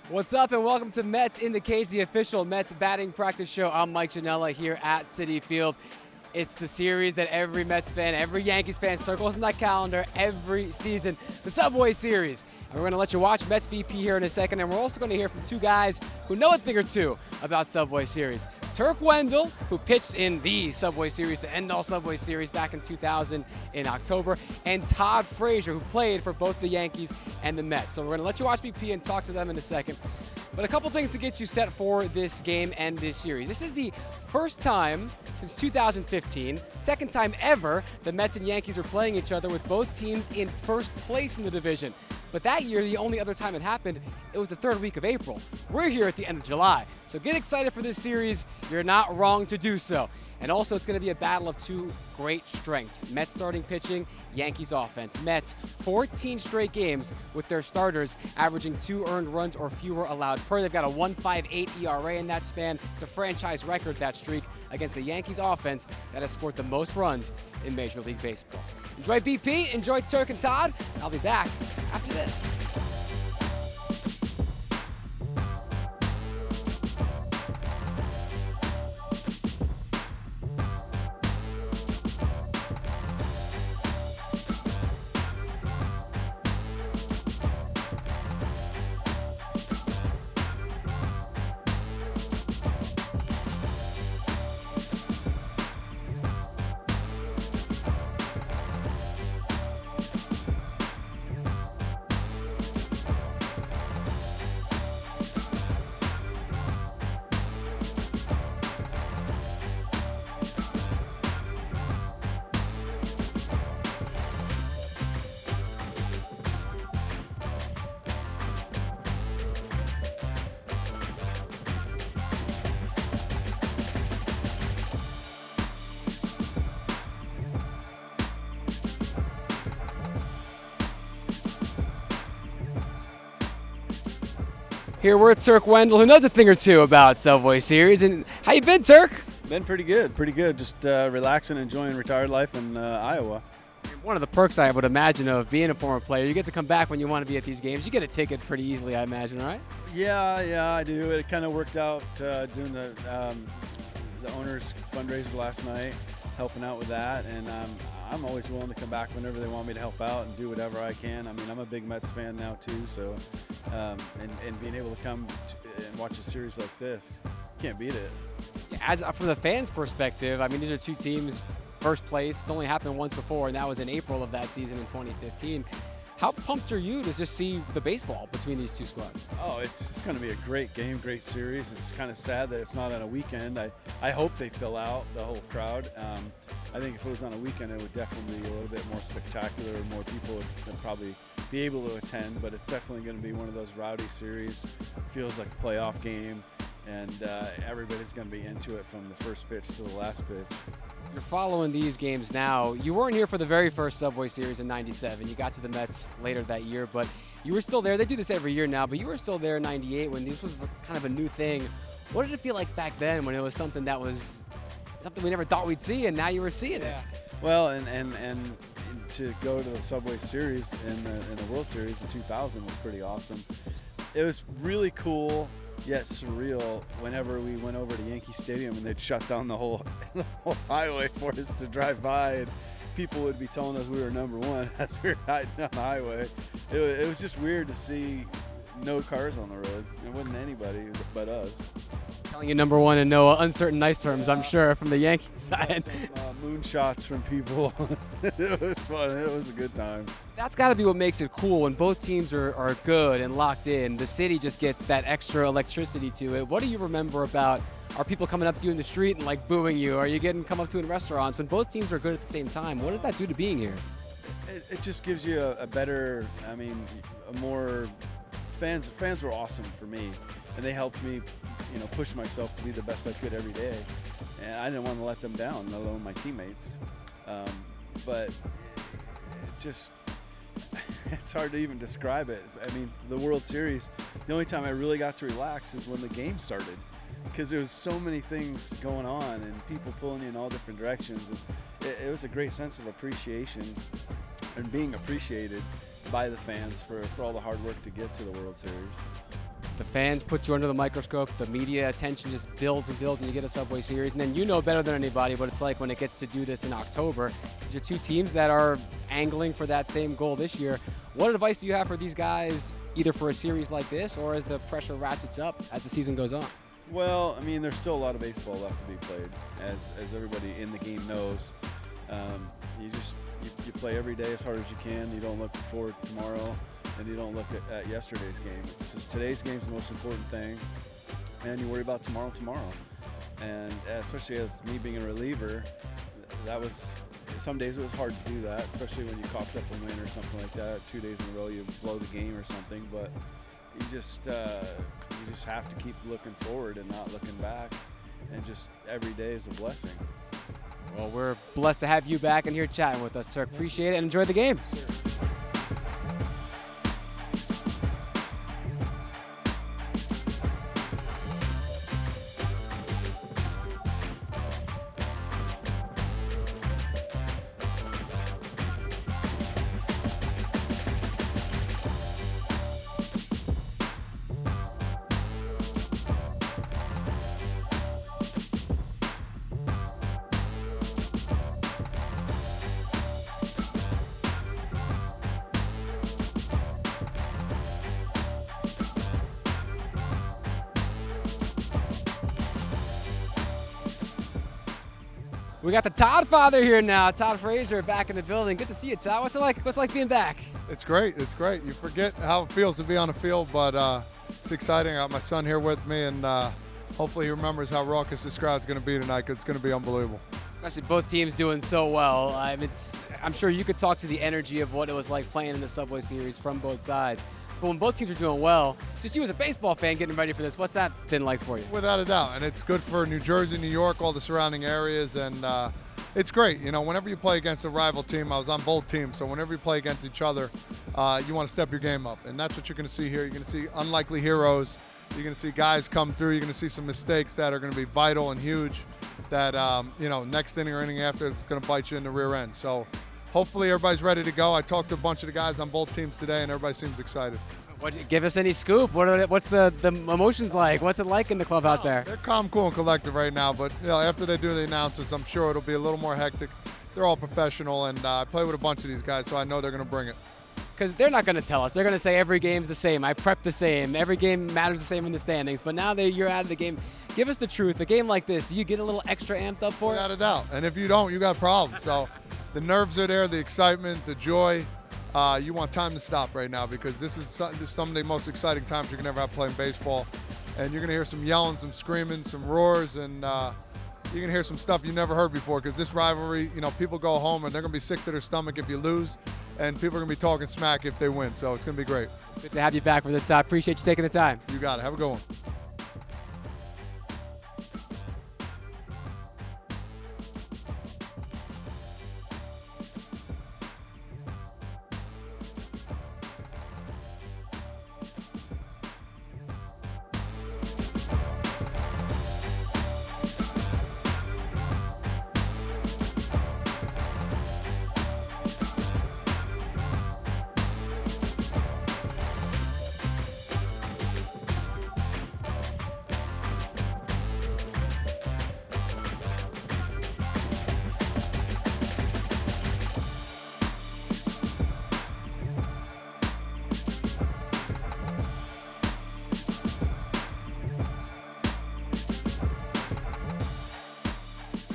What's up, and welcome to Mets in the Cage, the official Mets batting practice show. I'm Mike Janella here at Citi Field. It's the series that every Mets fan, every Yankees fan circles in that calendar every season, the Subway Series. And we're going to let you watch Mets BP here in a second, and we're also going to hear from two guys who know a thing or two about Subway Series. Turk Wendell, who pitched in the Subway Series, the end-all Subway Series back in 2000 in October, and Todd Frazier, who played for both the Yankees and the Mets. So we're going to let you watch BP and talk to them in a second. But a couple things to get you set for this game and this series. This is the first time since 2015, second time ever, the Mets and Yankees are playing each other with both teams in first place in the division. But that year, the only other time it happened, it was the third week of April. We're here at the end of July, so get excited for this series. You're not wrong to do so. And also, it's going to be a battle of two great strengths. Mets starting pitching, Yankees offense. Mets 14 straight games with their starters averaging 2 earned runs or fewer allowed per. They've got a 1.58 ERA in that span. It's a franchise record, that streak, against the Yankees offense that has scored the most runs in Major League Baseball. Enjoy BP, enjoy Turk and Todd. I'll be back after this. Here we're with Turk Wendell, who knows a thing or two about Subway Series. And how you been, Turk? Been pretty good, pretty good. Just relaxing, enjoying retired life in Iowa. One of the perks I would imagine of being a former player, you get to come back when you want to be at these games. You get a ticket pretty easily, I imagine, right? Yeah, I do. It kind of worked out doing the owners fundraiser last night, helping out with that, and I'm always willing to come back whenever they want me to help out and do whatever I can. I mean, I'm a big Mets fan now too, so and being able to come and watch a series like this, can't beat it. As from the fans' perspective, I mean, these are two teams first place. It's only happened once before, and that was in April of that season in 2015. How pumped are you to just see the baseball between these two squads? Oh, it's going to be a great game, great series. It's kind of sad that it's not on a weekend. I hope they fill out the whole crowd. I think if it was on a weekend, it would definitely be a little bit more spectacular. More people would probably be able to attend, but it's definitely going to be one of those rowdy series. It feels like a playoff game, and everybody's going to be into it from the first pitch to the last pitch. You're following these games now. You weren't here for the very first Subway Series in '97. You got to the Mets later that year, but you were still there. They do this every year now, but you were still there in '98 when this was kind of a new thing. What did it feel like back then when it was something that was something we never thought we'd see, and now you were seeing it? Well, and to go to the Subway Series in the World Series in 2000 was pretty awesome. It was really cool, yet surreal whenever we went over to Yankee Stadium and they'd shut down the whole highway for us to drive by, and people would be telling us we were number one as we were riding down the highway. It was just weird to see no cars on the road. It wasn't anybody but us. Telling you number one in no uncertain nice terms, I'm sure, from the Yankees side. Some moonshots from people. It was fun. It was a good time. That's got to be what makes it cool when both teams are good and locked in. The city just gets that extra electricity to it. What do you remember about, are people coming up to you in the street and like booing you? Are you getting come up to in restaurants? When both teams are good at the same time, what does that do to being here? It just gives you a better, a more, fans were awesome for me, and they helped me, push myself to be the best I could every day. And I didn't want to let them down, let alone my teammates. But it's hard to even describe it. I mean, the World Series, the only time I really got to relax is when the game started, because there was so many things going on and people pulling you in all different directions. And it was a great sense of appreciation and being appreciated by the fans for all the hard work to get to the World Series. The fans put you under the microscope. The media attention just builds and builds, and you get a Subway Series. And then you know better than anybody what it's like when it gets to do this in October. These are two teams that are angling for that same goal this year. What advice do you have for these guys, either for a series like this or as the pressure ratchets up as the season goes on? Well, I mean, there's still a lot of baseball left to be played, as everybody in the game knows. You play every day as hard as you can. You don't look forward to tomorrow, and you don't look at yesterday's game. It's just today's game's the most important thing, and you worry about tomorrow. And especially as me being a reliever, some days it was hard to do that, especially when you coughed up a win or something like that. 2 days in a row you blow the game or something, but you just have to keep looking forward and not looking back, and just every day is a blessing. Well, we're blessed to have you back in here chatting with us, Turk. Appreciate it and enjoy the game. We got the Todd father here now. Todd Frazier back in the building. Good to see you, Todd. What's it like? What's it like being back? It's great. It's great. You forget how it feels to be on the field, but it's exciting. I got my son here with me, and hopefully he remembers how raucous this crowd's going to be tonight, because it's going to be unbelievable. Especially both teams doing so well. I'm sure you could talk to the energy of what it was like playing in the Subway Series from both sides. But when both teams are doing well, just you as a baseball fan getting ready for this, what's that been like for you? Without a doubt, and it's good for New Jersey, New York, all the surrounding areas, and it's great. You know, whenever you play against a rival team, I was on both teams, so whenever you play against each other, you want to step your game up, and that's what you're going to see here. You're going to see unlikely heroes. You're going to see guys come through. You're going to see some mistakes that are going to be vital and huge that, next inning or inning after, it's going to bite you in the rear end. So hopefully everybody's ready to go. I talked to a bunch of the guys on both teams today, and everybody seems excited. Give us any scoop. What's the emotions like? What's it like in the clubhouse there? They're calm, cool, and collective right now, but after they do the announcements, I'm sure it'll be a little more hectic. They're all professional, and I play with a bunch of these guys, so I know they're going to bring it. Because they're not going to tell us. They're going to say every game's the same. I prep the same. Every game matters the same in the standings. But now that you're out of the game, give us the truth. A game like this, do you get a little extra amped up for it? Without a doubt. And if you don't, you got problems. So the nerves are there, the excitement, the joy. You want time to stop right now, because this is some of the most exciting times you can ever have playing baseball. And you're going to hear some yelling, some screaming, some roars, and you're going to hear some stuff you never heard before, because this rivalry, people go home and they're going to be sick to their stomach if you lose, and people are going to be talking smack if they win. So it's going to be great. Good to have you back for this. I appreciate you taking the time. You got it. Have a good one.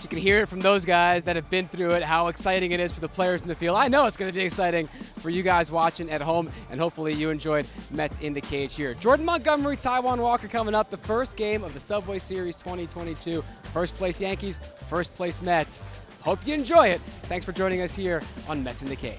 You can hear it from those guys that have been through it, how exciting it is for the players in the field. I know it's going to be exciting for you guys watching at home, and hopefully you enjoyed Mets in the Cage here. Jordan Montgomery, Taijuan Walker coming up, the first game of the Subway Series 2022. First place Yankees, first place Mets. Hope you enjoy it. Thanks for joining us here on Mets in the Cage.